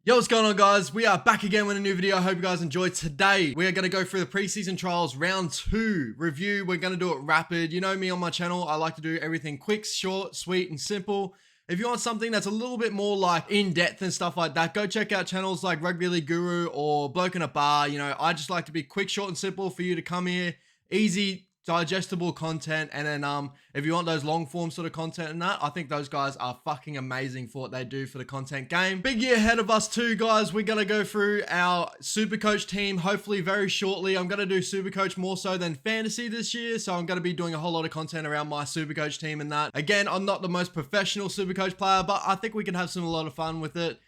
Yo, what's going on, guys? We are back again with a new video. I hope you guys enjoyed. Today we are going to go through the preseason trials round 2 review. We're going to do it rapid. You know me on my channel, I like to do everything quick, short, sweet, and simple. If you want something that's a little bit more like in-depth and stuff like that, go check out channels like Rugby League Guru or Bloke in a Bar. You know, I just like to be quick, short, and simple for you to come here. Easy, digestible content. And then if you want those long form sort of content and that, I think those guys are fucking amazing for what they do for the content game. Big year ahead of us too, guys. We're gonna go through our Supercoach team hopefully very shortly. I'm gonna do Supercoach more so than fantasy this year, so I'm gonna be doing a whole lot of content around my Supercoach team and that. Again, I'm not the most professional Supercoach player, but I think we can have a lot of fun with it.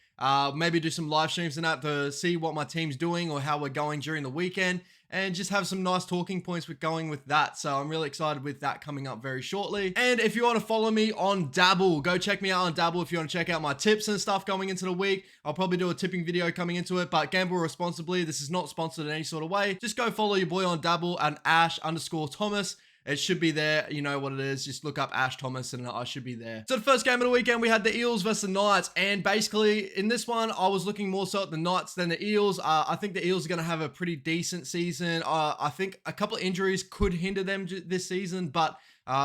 Maybe do some live streams and that to see what my team's doing or how we're going during the weekend, and just have some nice talking points with going with that. So I'm really excited with that coming up very shortly. And if you want to follow me on Dabble, go check me out on Dabble if you want to check out my tips and stuff going into the week. I'll probably do a tipping video coming into it, but gamble responsibly. This is not sponsored in any sort of way. Just go follow your boy on Dabble and Ash_Thomas. It should be there. You know what it is. Just look up Ash Thomas and I should be there. So the first game of the weekend, we had the Eels versus the Knights. And basically in this one, I was looking more so at the Knights than the Eels. I think the Eels are going to have a pretty decent season. I think a couple of injuries could hinder them this season, but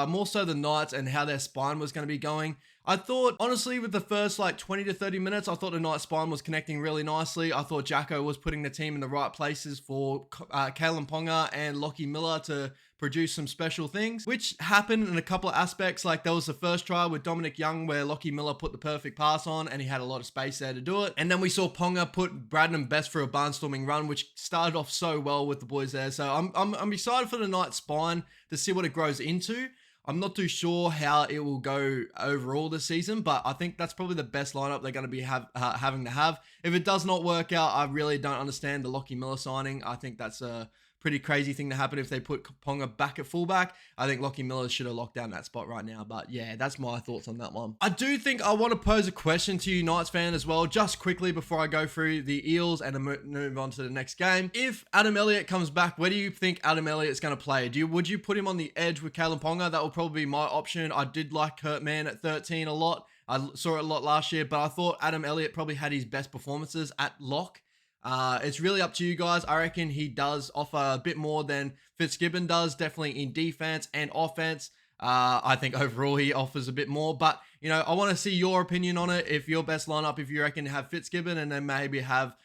more so the Knights and how their spine was going to be going. I thought, honestly, with the first like 20 to 30 minutes, I thought the Knights spine was connecting really nicely. I thought Jacko was putting the team in the right places for Kalen Ponga and Lockie Miller to produce some special things, which happened in a couple of aspects. Like there was the first try with Dominic Young where Lockie Miller put the perfect pass on and he had a lot of space there to do it. And then we saw Ponga put Bradman Best for a barnstorming run, which started off so well with the boys there. So I'm excited for the Knights spine to see what it grows into. I'm not too sure how it will go overall this season, but I think that's probably the best lineup they're going to be having to have. If it does not work out, I really don't understand the Lockie Miller signing. I think that's a pretty crazy thing to happen if they put Ponga back at fullback. I think Lockie Miller should have locked down that spot right now, but yeah, that's my thoughts on that one. I do think I want to pose a question to you Knights fan as well, just quickly before I go through the Eels and move on to the next game. If Adam Elliott comes back, where do you think Adam Elliott's going to play? Would you put him on the edge with Kalen Ponga? That will probably be my option. I did like Kurt Mann at 13 a lot. I saw it a lot last year, but I thought Adam Elliott probably had his best performances at lock. It's really up to you guys. I reckon he does offer a bit more than Fitzgibbon does, definitely in defense and offense. I think overall he offers a bit more, but you know, I want to see your opinion on it. If your best lineup, if you reckon have Fitzgibbon and then maybe have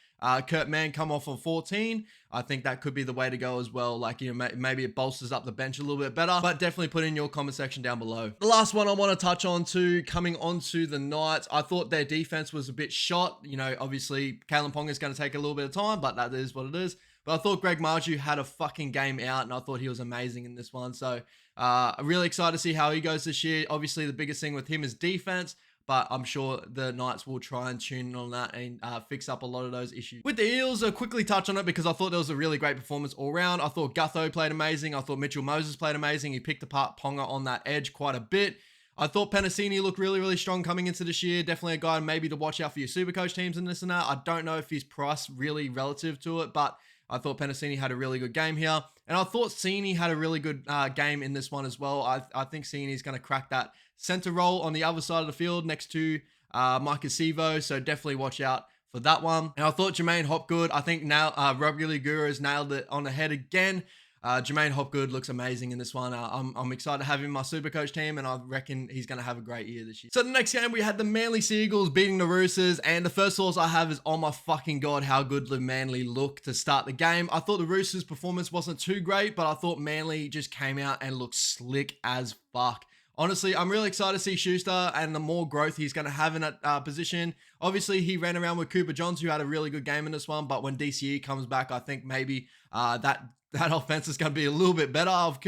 Kurt Mann come off on 14, I think that could be the way to go as well. Like, you know, maybe it bolsters up the bench a little bit better, but definitely put in your comment section down below. The last one I want to touch on to coming onto the Knights, I thought their defense was a bit shot. You know, obviously Kalen Ponga is going to take a little bit of time, but that is what it is. But I thought Greg Marju had a fucking game out, and I thought he was amazing in this one. So I'm really excited to see how he goes this year. Obviously, the biggest thing with him is defense, but I'm sure the Knights will try and tune in on that and fix up a lot of those issues. With the Eels, I'll quickly touch on it because I thought there was a really great performance all round. I thought Gutho played amazing. I thought Mitchell Moses played amazing. He picked apart Ponga on that edge quite a bit. I thought Penasini looked really, really strong coming into this year. Definitely a guy maybe to watch out for your Supercoach teams and this and that. I don't know if he's priced really relative to it, but I thought Penasini had a really good game here. And I thought Sini had a really good game in this one as well. I think Sini's going to crack that center role on the other side of the field next to Mike Acevo. So definitely watch out for that one. And I thought Jermaine Hopgood, I think now Rugby League Guru has nailed it on the head again. Jermaine Hopgood looks amazing in this one. I'm excited to have him in my Supercoach team, and I reckon he's going to have a great year this year. So the next game, we had the Manly Seagulls beating the Roosters, and the first thoughts I have is, oh my fucking god, how good did Manly look to start the game. I thought the Roosters' performance wasn't too great, but I thought Manly just came out and looked slick as fuck. Honestly, I'm really excited to see Schuster and the more growth he's going to have in that position. Obviously, he ran around with Cooper Johns, who had a really good game in this one, but when DCE comes back, I think maybe that offense is going to be a little bit better, of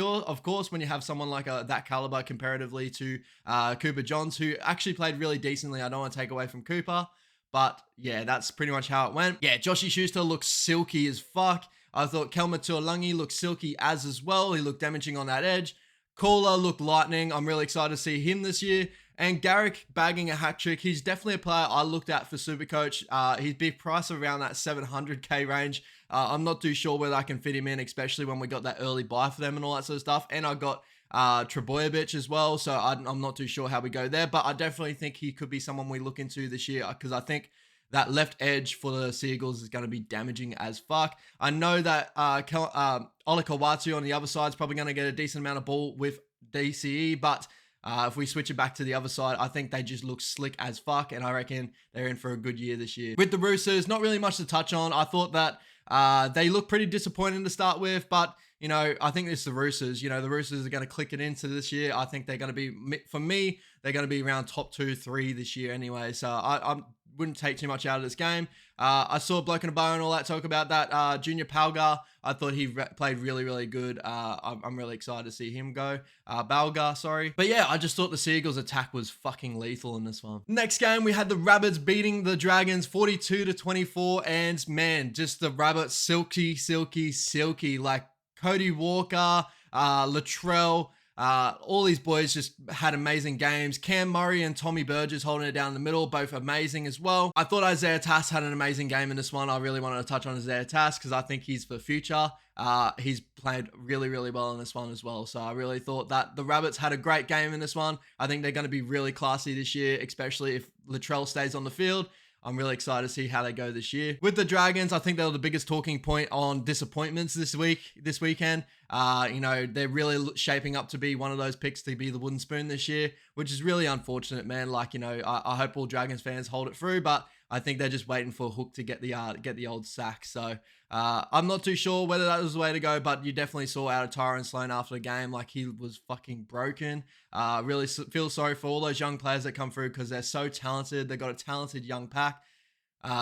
course, when you have someone like that caliber comparatively to Cooper Johns, who actually played really decently. I don't want to take away from Cooper, but yeah, that's pretty much how it went. Yeah, Joshy Schuster looks silky as fuck. I thought Kelma Tuolungi looked silky as well. He looked damaging on that edge. Kohler looked lightning. I'm really excited to see him this year. And Garrick bagging a hat trick. He's definitely a player I looked at for Supercoach. He's big price around that 700k range. I'm not too sure whether I can fit him in, especially when we got that early buy for them and all that sort of stuff. And I got Trebojevic as well, so I'm not too sure how we go there. But I definitely think he could be someone we look into this year because I think that left edge for the Seagulls is going to be damaging as fuck. I know that Ola Kawatu on the other side is probably going to get a decent amount of ball with DCE, but if we switch it back to the other side, I think they just look slick as fuck, and I reckon they're in for a good year this year. With the Roosters, not really much to touch on. I thought that they look pretty disappointing to start with, but you know, I think it's the Roosters. You know, the Roosters are going to click it into this year. I think they're going to be, for me, they're going to be around top 2, 3 this year anyway. So I wouldn't take too much out of this game. I saw Bloke and a Bow and all that talk about that. Junior Palgar, I thought he played really, really good. I'm really excited to see him go. Balgar, sorry. But yeah, I just thought the Seagulls attack was fucking lethal in this one. Next game, we had the Rabbits beating the Dragons 42-24. And man, just the Rabbits silky, silky, silky. Like Cody Walker, Latrell, all these boys just had amazing games. Cam Murray and Tommy Burgess holding it down the middle, both amazing as well. I thought Isaiah Tass had an amazing game in this one. I really wanted to touch on Isaiah Tass because I think he's for the future. He's played really, really well in this one as well. So I really thought that the Rabbits had a great game in this one. I think they're going to be really classy this year, especially if Latrell stays on the field. I'm really excited to see how they go this year. With the Dragons, I think they were the biggest talking point on disappointments this weekend. You know, they're really shaping up to be one of those picks to be the wooden spoon this year, which is really unfortunate, man. Like, you know, I hope all Dragons fans hold it through, but I think they're just waiting for Hook to get the old sack. So I'm not too sure whether that was the way to go, but you definitely saw out of Tyrone Sloan after the game, like he was fucking broken. Really feel sorry for all those young players that come through because they're so talented. They've got a talented young pack.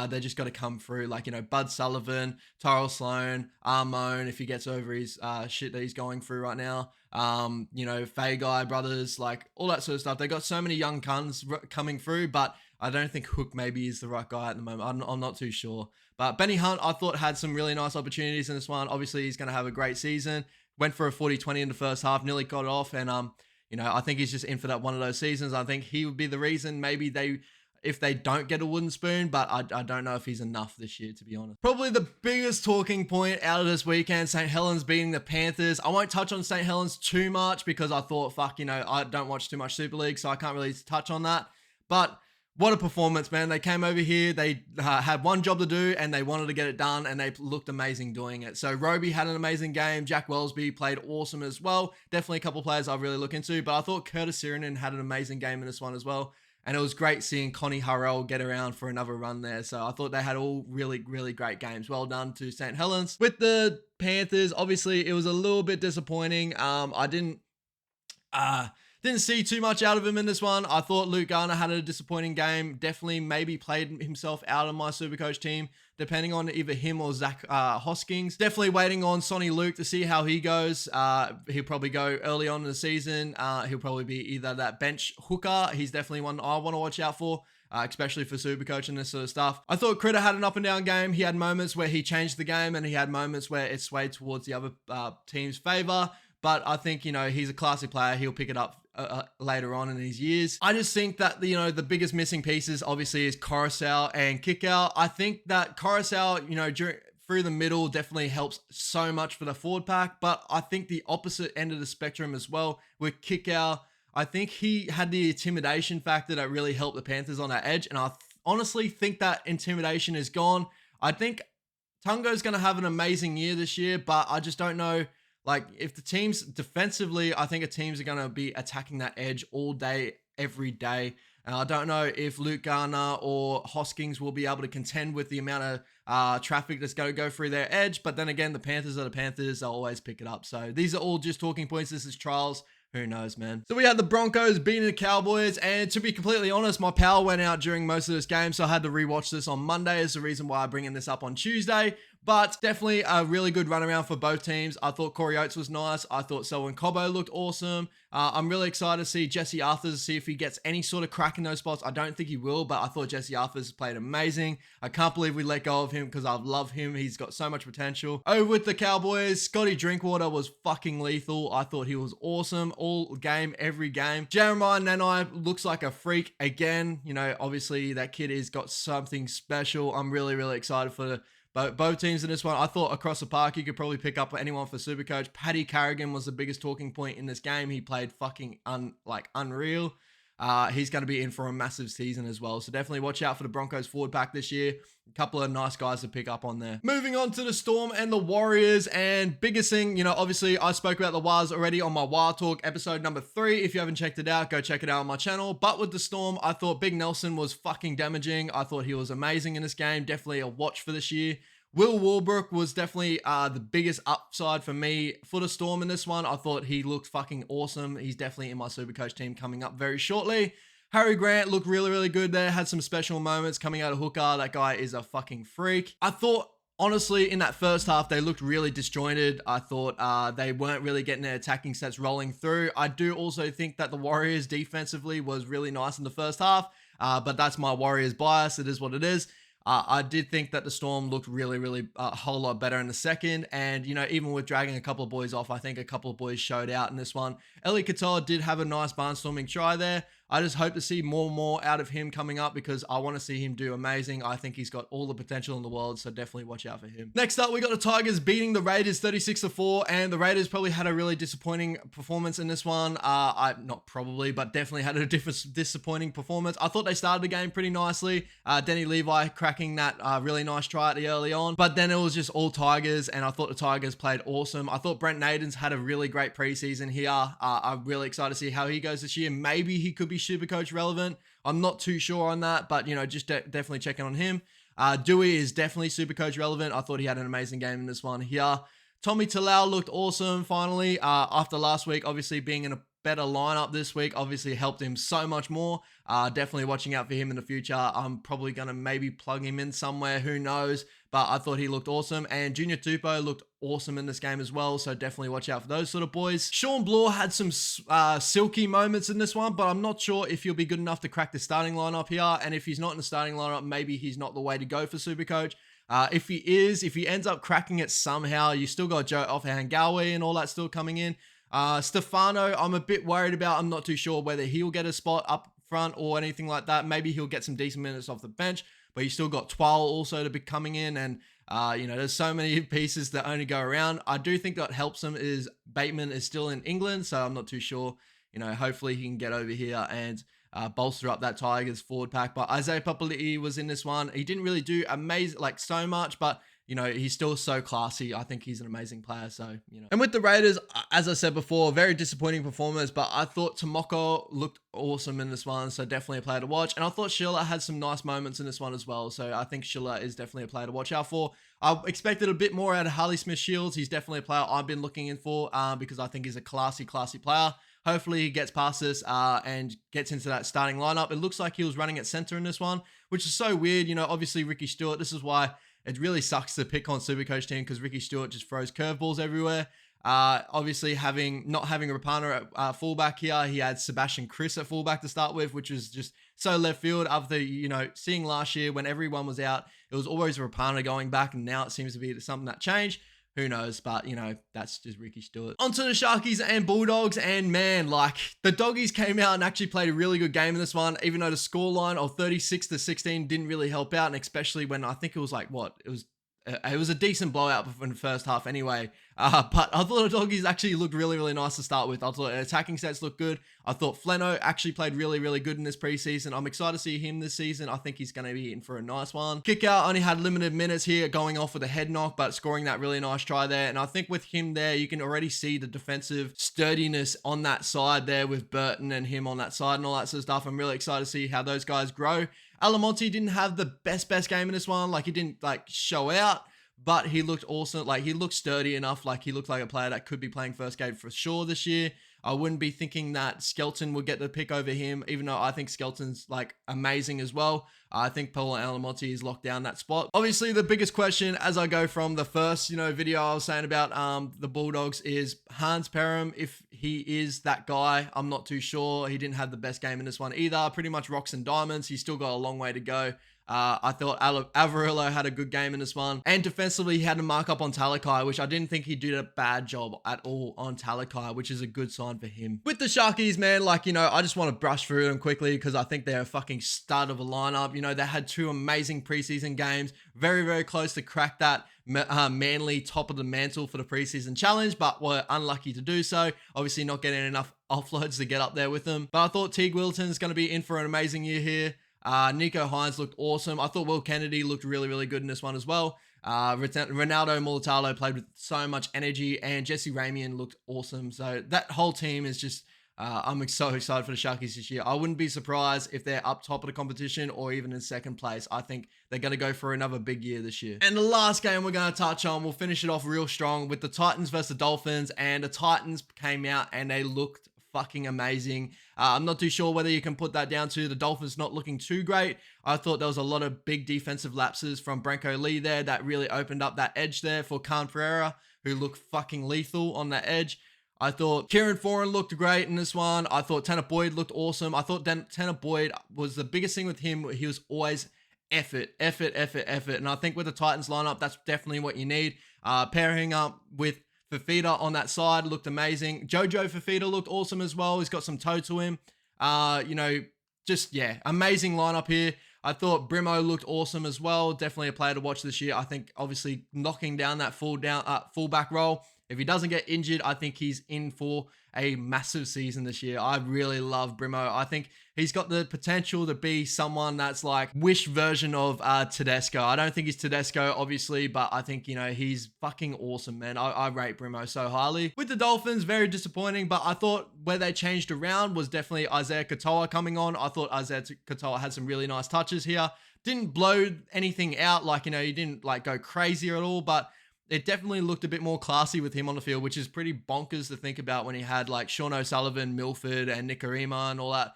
They just got to come through, like, you know, Bud Sullivan, Tyrell Sloan, Armone, if he gets over his shit that he's going through right now. You know, Fagai brothers, like all that sort of stuff. They got so many young guns coming through, but I don't think Hook maybe is the right guy at the moment. I'm not too sure. But Benny Hunt, I thought had some really nice opportunities in this one. Obviously, he's going to have a great season. Went for a 40-20 in the first half, nearly got it off. And, you know, I think he's just in for that one of those seasons. I think he would be the reason maybe if they don't get a wooden spoon, but I don't know if he's enough this year, to be honest. Probably the biggest talking point out of this weekend, St. Helens beating the Panthers. I won't touch on St. Helens too much because I thought, fuck, you know, I don't watch too much Super League, so I can't really touch on that. But what a performance, man. They came over here, they had one job to do, and they wanted to get it done, and they looked amazing doing it. So Roby had an amazing game. Jack Wellesby played awesome as well. Definitely a couple of players I really look into, but I thought Curtis Sirinen had an amazing game in this one as well. And it was great seeing Connie Harrell get around for another run there. So I thought they had all really, really great games. Well done to St. Helens. With the Panthers, obviously, it was a little bit disappointing. I didn't see too much out of him in this one. I thought Luke Garner had a disappointing game. Definitely maybe played himself out of my Supercoach team, depending on either him or Zach Hoskins. Definitely waiting on Sonny Luke to see how he goes. He'll probably go early on in the season. He'll probably be either that bench hooker. He's definitely one I want to watch out for. Especially for Supercoach and this sort of stuff. I thought Critter had an up and down game. He had moments where he changed the game and he had moments where it swayed towards the other team's favor. But I think, you know, he's a classy player. He'll pick it up later on in his years. I just think that, you know, the biggest missing pieces obviously is Coruscant and Kickout. I think that Coruscant, you know, through the middle definitely helps so much for the forward pack. But I think the opposite end of the spectrum as well with Kickout, I think he had the intimidation factor that really helped the Panthers on that edge. And I honestly think that intimidation is gone. I think Tungo's going to have an amazing year this year, but I just don't know. Like, if the teams defensively, I think the teams are going to be attacking that edge all day, every day. And I don't know if Luke Garner or Hoskins will be able to contend with the amount of traffic that's going to go through their edge. But then again, the Panthers are the Panthers. They'll always pick it up. So these are all just talking points. This is trials. Who knows, man? So we had the Broncos beating the Cowboys, and to be completely honest, my power went out during most of this game, so I had to rewatch this on Monday. Is the reason why I'm bringing this up on Tuesday. But definitely a really good run around for both teams. I thought Corey Oates was nice. I thought Selwyn Cobbo looked awesome. I'm really excited to see Jesse Arthurs, see if he gets any sort of crack in those spots. I don't think he will, but I thought Jesse Arthurs played amazing. I can't believe we let go of him because I love him. He's got so much potential. Over with the Cowboys, Scotty Drinkwater was fucking lethal. I thought he was awesome all game, every game. Jeremiah Nanai looks like a freak again. You know, obviously that kid has got something special. I'm really, really excited for both teams in this one. I thought across the park, you could probably pick up anyone for Supercoach. Paddy Carrigan was the biggest talking point in this game. He played fucking unreal. he's going to be in for a massive season as well. So definitely watch out for the Broncos forward pack this year. A couple of nice guys to pick up on there. Moving on to the Storm and the Warriors, and biggest thing, you know, obviously I spoke about the Wars already on my War Talk episode number 3. If you haven't checked it out, go check it out on my channel. But with the Storm, I thought Big Nelson was fucking damaging. I thought he was amazing in this game. Definitely a watch for this year. Will Warbrook was definitely the biggest upside for me for the Storm in this one. I thought he looked fucking awesome. He's definitely in my Supercoach team coming up very shortly. Harry Grant looked really, really good there. Had some special moments coming out of hooker. That guy is a fucking freak. I thought, honestly, in that first half, they looked really disjointed. I thought they weren't really getting their attacking sets rolling through. I do also think that the Warriors defensively was really nice in the first half, but that's my Warriors bias. It is what it is. I did think that the Storm looked really, really a whole lot better in the second. And, you know, even with dragging a couple of boys off, I think a couple of boys showed out in this one. Ellie Katoa did have a nice barnstorming try there. I just hope to see more and more out of him coming up because I want to see him do amazing. I think he's got all the potential in the world, so definitely watch out for him. Next up, we got the Tigers beating the Raiders 36-4, and the Raiders probably had a really disappointing performance in this one. Not probably, but definitely had a disappointing performance. I thought they started the game pretty nicely. Denny Levi cracking that really nice try at the early on, but then it was just all Tigers, and I thought the Tigers played awesome. I thought Brent Naden's had a really great preseason here. I'm really excited to see how he goes this year. Maybe he could be Supercoach relevant. I'm not too sure on that, but you know, just definitely checking on him. Dewey is definitely Supercoach relevant. I thought he had an amazing game in this one here. Tommy Talau looked awesome finally after last week, obviously being in a better lineup this week obviously helped him so much more. Definitely watching out for him in the future. I'm probably going to maybe plug him in somewhere, who knows, but I thought he looked awesome. And Junior Tupou looked awesome in this game as well, so definitely watch out for those sort of boys. Sean Bloor had some silky moments in this one, but I'm not sure if he'll be good enough to crack the starting lineup here. And if he's not in the starting lineup, maybe he's not the way to go for Supercoach. If he ends up cracking it somehow, you still got Joe Ofahengawe and all that still coming in. Stefano, I'm a bit worried about. I'm not too sure whether he'll get a spot up front or anything like that. Maybe he'll get some decent minutes off the bench, but you still got Twal also to be coming in, and you know, there's so many pieces that only go around. I do think that helps him is Bateman is still in England, so I'm not too sure. You know, hopefully he can get over here and bolster up that Tigers forward pack. But Isaiah Papali'i was in this one. He didn't really do amazing, like so much, but you know, he's still so classy. I think he's an amazing player. So, you know. And with the Raiders, as I said before, very disappointing performance, but I thought Tomoko looked awesome in this one. So definitely a player to watch. And I thought Schiller had some nice moments in this one as well. So I think Schiller is definitely a player to watch out for. I expected a bit more out of Harley Smith-Shields. He's definitely a player I've been looking in for because I think he's a classy player. Hopefully he gets past this and gets into that starting lineup. It looks like he was running at center in this one, which is so weird. You know, obviously Ricky Stewart, this is why it really sucks to pick on Supercoach team because Ricky Stewart just throws curveballs everywhere. Obviously not having Rapana at fullback here, he had Sebastian Chris at fullback to start with, which was just so left field. After, you know, seeing last year when everyone was out, it was always Rapana going back, and now it seems to be something that changed. Who knows? But, you know, that's just Ricky Stewart. Onto the Sharkies and Bulldogs. And, man, like, the Doggies came out and actually played a really good game in this one, even though the scoreline of 36-16 didn't really help out. And especially when I think it was like, what? It was a decent blowout in the first half anyway. But I thought the Doggies actually looked really, really nice to start with. I thought attacking sets looked good. I thought Fleno actually played really, really good in this preseason. I'm excited to see him this season. I think he's going to be in for a nice one. Kick out only had limited minutes here, going off with a head knock, but scoring that really nice try there. And I think with him there, you can already see the defensive sturdiness on that side there with Burton and him on that side and all that sort of stuff. I'm really excited to see how those guys grow. Alamonte didn't have the best game in this one. Like, he didn't like show out, but he looked awesome. Like, he looked sturdy enough. Like, he looked like a player that could be playing first grade for sure this year. I wouldn't be thinking that Skelton would get the pick over him, even though I think Skelton's like amazing as well. I think Paul Alamonte is locked down that spot. Obviously, the biggest question as I go from the first, you know, video I was saying about the Bulldogs is Hans Perham. If he is that guy, I'm not too sure. He didn't have the best game in this one either. Pretty much rocks and diamonds. He's still got a long way to go. I thought Avarillo had a good game in this one. And defensively, he had to mark up on Talakai, which I didn't think he did a bad job at all on Talakai, which is a good sign for him. With the Sharkies, man, like, you know, I just want to brush through them quickly because I think they're a fucking stud of a lineup. You know, they had 2 amazing preseason games. Very, very close to crack that Manly top of the mantle for the preseason challenge, but were unlucky to do so. Obviously not getting enough offloads to get up there with them. But I thought Teague Wilton's going to be in for an amazing year here. Nico Hines looked awesome. I thought Will Kennedy looked really, really good in this one as well. Ronaldo Mulatalo played with so much energy, and Jesse Ramian looked awesome. So that whole team is just, I'm so excited for the Sharkies this year. I wouldn't be surprised if they're up top of the competition or even in second place. I think they're going to go for another big year this year. And the last game we're going to touch on, we'll finish it off real strong with the Titans versus the Dolphins. And the Titans came out and they looked fucking amazing. I'm not too sure whether you can put that down to the Dolphins not looking too great. I thought there was a lot of big defensive lapses from Branko Lee there that really opened up that edge there for Khan Pereira, who looked fucking lethal on that edge. I thought Kieran Foran looked great in this one. I thought Tanner Boyd looked awesome. I thought Tanner Boyd was the biggest thing with him. He was always effort. And I think with the Titans lineup, that's definitely what you need. Pairing up with Fafita on that side looked amazing. Jojo Fafita looked awesome as well. He's got some toe to him. Amazing lineup here. I thought Brimo looked awesome as well. Definitely a player to watch this year. I think obviously knocking down that fullback role. If he doesn't get injured, I think he's in for a massive season this year. I really love Brimo. I think he's got the potential to be someone that's like Wish version of Tedesco. I don't think he's Tedesco, obviously, but I think, he's fucking awesome, man. I rate Brimo so highly. With the Dolphins, very disappointing, but I thought where they changed around was definitely Isaiah Katoa coming on. I thought Isaiah Katoa had some really nice touches here. Didn't blow anything out, he didn't go crazy at all, but it definitely looked a bit more classy with him on the field, which is pretty bonkers to think about when he had Sean O'Sullivan, Milford, and Nick Arima and all that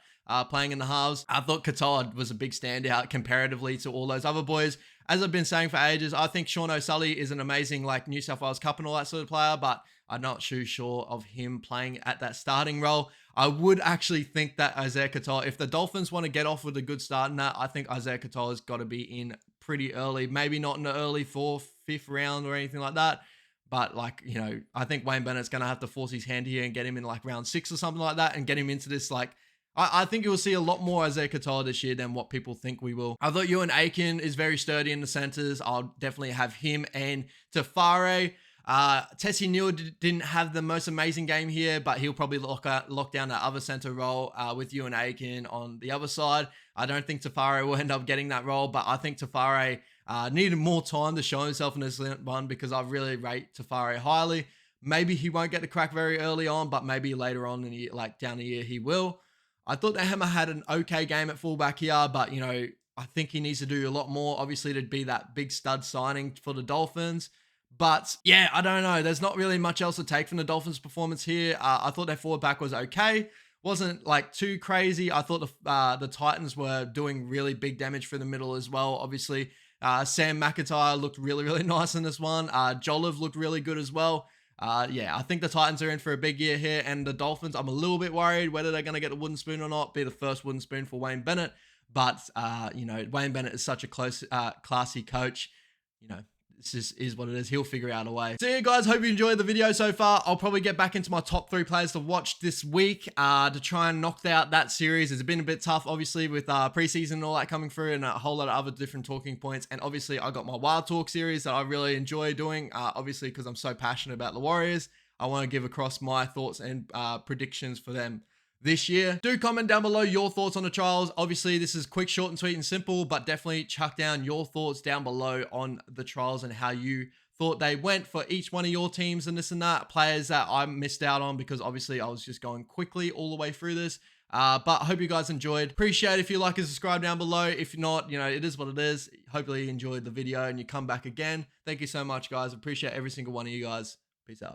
playing in the halves. I thought Katoa was a big standout comparatively to all those other boys. As I've been saying for ages, I think Sean O'Sullivan is an amazing New South Wales Cup and all that sort of player, but I'm not too sure of him playing at that starting role. I would actually think that Isaiah Katoa, if the Dolphins want to get off with a good start in that, I think Isaiah Katoa has got to be in pretty early. Maybe not in the early 4th, 5th round or anything like that. But I think Wayne Bennett's going to have to force his hand here and get him in round 6 or something like that and get him into this I think you'll see a lot more Isaiah Katoa this year than what people think we will. I thought Ewan Aiken is very sturdy in the centers. I'll definitely have him and Tafare. Tessie Neal didn't have the most amazing game here, but he'll probably lock down that other center role with Ewan Aiken on the other side. I don't think Tafare will end up getting that role, but I think Tafare needed more time to show himself in this one because I really rate Tafare highly. Maybe he won't get the crack very early on, but maybe later on in the year, down the year, he will. I thought that Hammer had an okay game at fullback here, but I think he needs to do a lot more, obviously, to be that big stud signing for the Dolphins. But yeah, I don't know. There's not really much else to take from the Dolphins' performance here. I thought their forward back was okay. Wasn't too crazy. I thought the Titans were doing really big damage for the middle as well. Obviously, Sam McIntyre looked really, really nice in this one. Jolliffe looked really good as well. I think the Titans are in for a big year here, and the Dolphins, I'm a little bit worried whether they're going to get the wooden spoon or not, be the first wooden spoon for Wayne Bennett. But, Wayne Bennett is such a classy coach. This is what it is. He'll figure out a way. So yeah, guys, hope you enjoyed the video so far. I'll probably get back into my top 3 players to watch this week to try and knock out that series. It's been a bit tough, obviously, with preseason and all that coming through and a whole lot of other different talking points. And obviously, I got my Wild Talk series that I really enjoy doing, obviously, because I'm so passionate about the Warriors. I want to give across my thoughts and predictions for them this year. Do comment down below your thoughts on the trials. Obviously, this is quick, short, and sweet and simple, but definitely chuck down your thoughts down below on the trials and how you thought they went for each one of your teams and this and that. Players that I missed out on because obviously I was just going quickly all the way through this. But I hope you guys enjoyed. Appreciate if you like and subscribe down below. If not, it is what it is. Hopefully you enjoyed the video and you come back again. Thank you so much, guys. Appreciate every single one of you guys. Peace out.